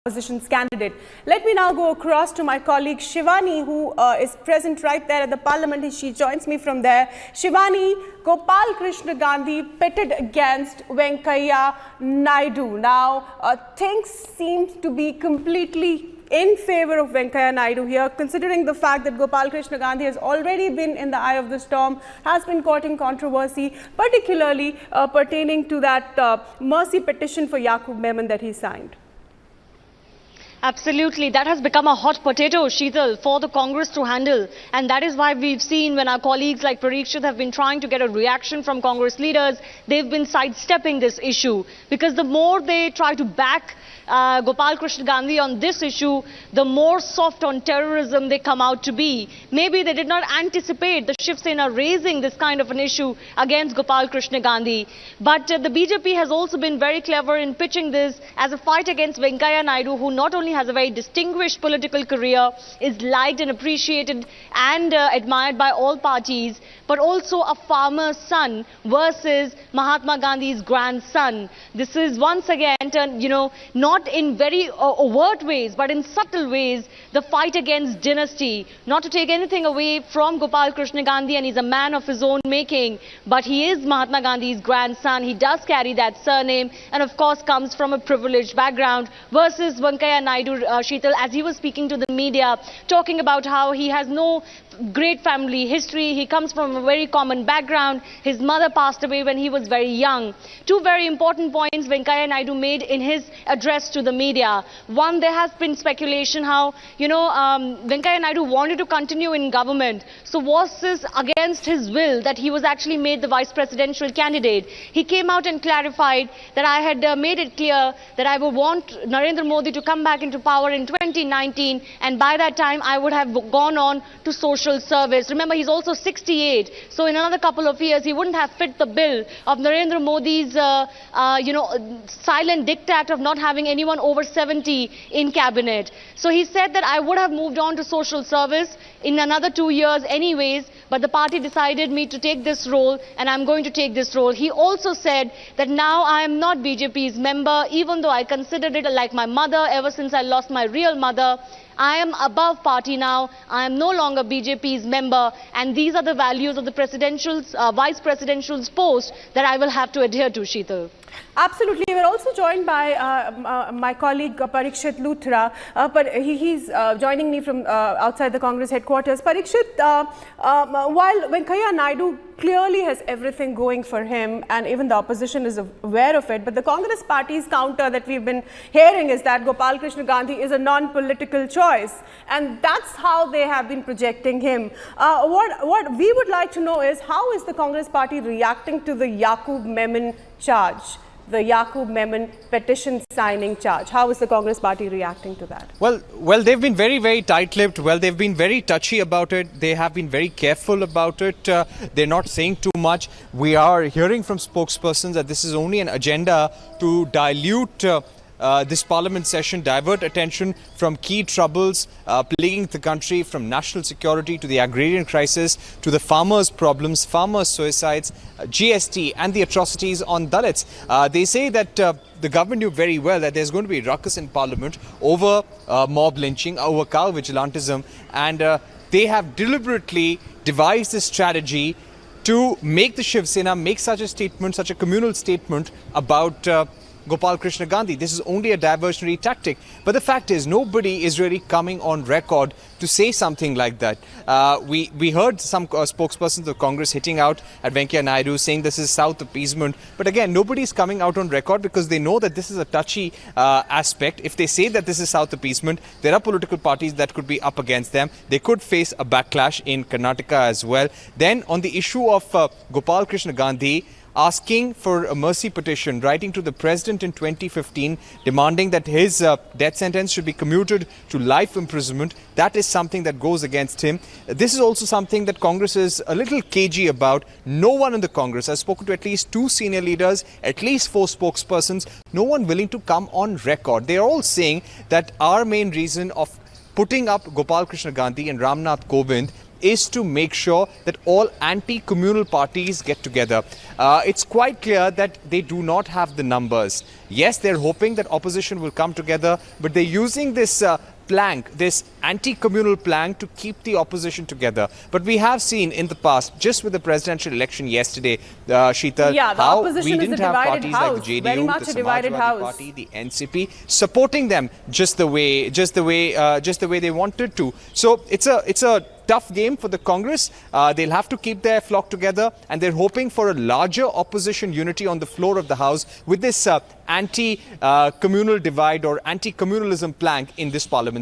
opposition's candidate. Let me now go across to my colleague Shivani, who is present right there at the parliament. She joins me from there. Shivani, Gopal Krishna Gandhi pitted against Venkaiah Naidu. Now, things seem to be completely in favor of Venkaiah Naidu here, considering the fact that Gopal Krishna Gandhi has already been in the eye of the storm, has been caught in controversy, particularly pertaining to that mercy petition for Yaqub Memon that he signed. Absolutely. That has become a hot potato, Sheetal, for the Congress to handle. And that is why we've seen when our colleagues like Parikshit have been trying to get a reaction from Congress leaders, they've been sidestepping this issue. Because the more they try to back Gopal Krishna Gandhi on this issue, the more soft on terrorism they come out to be. Maybe they did not anticipate the Shiv Sena raising this kind of an issue against Gopal Krishna Gandhi. But the BJP has also been very clever in pitching this as a fight against Venkaiah Naidu, who not only has a very distinguished political career, is liked and appreciated and admired by all parties, but also a farmer's son versus Mahatma Gandhi's grandson. This is once again, not in very overt ways, but in subtle ways, the fight against dynasty. Not to take anything away from Gopal Krishna Gandhi, and he's a man of his own making, but he is Mahatma Gandhi's grandson. He does carry that surname, and of course comes from a privileged background, versus Venkaiah Naidu, Sheetal, as he was speaking to the media, talking about how he has no great family history. He comes from a very common background. His mother passed away when he was very young. Two very important points Venkaiah Naidu made in his address to the media. One, there has been speculation how, Venkaiah Naidu wanted to continue in government. So was this against his will that he was actually made the vice presidential candidate? He came out and clarified that I had made it clear that I would want Narendra Modi to come back into power in 2019, and by that time I would have gone on to social service. Remember, he's also 68, so in another couple of years he wouldn't have fit the bill of Narendra Modi's silent diktat of not having anyone over 70 in cabinet. So he said that I would have moved on to social service in another 2 years anyways, but the party decided me to take this role, and I'm going to take this role. He also said that now I am not BJP's member, even though I considered it like my mother ever since I lost my real mother. I am above party now. I am no longer BJP's member, and these are the values of the presidential's, vice presidential's post that I will have to adhere to, Sheetal. Absolutely. We're also joined by my colleague Parikshit Luthra, but he's joining me from outside the Congress headquarters. Parikshit, while Venkaiah Naidu clearly has everything going for him, and even the opposition is aware of it, but the Congress party's counter that we've been hearing is that Gopal Krishna Gandhi is a non-political choice, and that's how they have been projecting him. What we would like to know is, how is the Congress party reacting to the Yaqub Memon charge, the Yaqub Memon petition signing charge? How is the Congress party reacting to that? Well, they've been very, very tight-lipped. Well, they've been very touchy about it. They have been very careful about it. They're not saying too much. We are hearing from spokespersons that this is only an agenda to dilute this parliament session, divert attention from key troubles plaguing the country, from national security to the agrarian crisis to the farmers' problems, farmers' suicides, GST and the atrocities on Dalits. They say that the government knew very well that there's going to be ruckus in parliament over mob lynching, over cow vigilantism, and they have deliberately devised this strategy to make the Shiv Sena make such a statement, such a communal statement about Gopal Krishna Gandhi. This is only a diversionary tactic. But the fact is, nobody is really coming on record to say something like that. We heard some spokespersons of Congress hitting out at Venkaiah Naidu, saying this is South appeasement. But again, nobody is coming out on record because they know that this is a touchy aspect. If they say that this is South appeasement, there are political parties that could be up against them. They could face a backlash in Karnataka as well. Then on the issue of Gopal Krishna Gandhi asking for a mercy petition, writing to the president in 2015, demanding that his death sentence should be commuted to life imprisonment. That is something that goes against him. This is also something that Congress is a little cagey about. No one in the Congress has spoken to at least 2 senior leaders, at least 4 spokespersons, no one willing to come on record. They are all saying that our main reason of putting up Gopal Krishna Gandhi and Ramnath Kovind is to make sure that all anti-communal parties get together. It's quite clear that they do not have the numbers. Yes, they're hoping that opposition will come together, but they're using this plank, this anti-communal plank, to keep the opposition together. But we have seen in the past, just with the presidential election yesterday, Sheetal, yeah, the how opposition we is didn't a have divided parties house, like the very JDU, much the a divided Samajwadi house. Party, the NCP, supporting them just the way they wanted to. So it's a tough game for the Congress. They'll have to keep their flock together, and they're hoping for a larger opposition unity on the floor of the House with this anti-communal divide or anti-communalism plank in this parliament.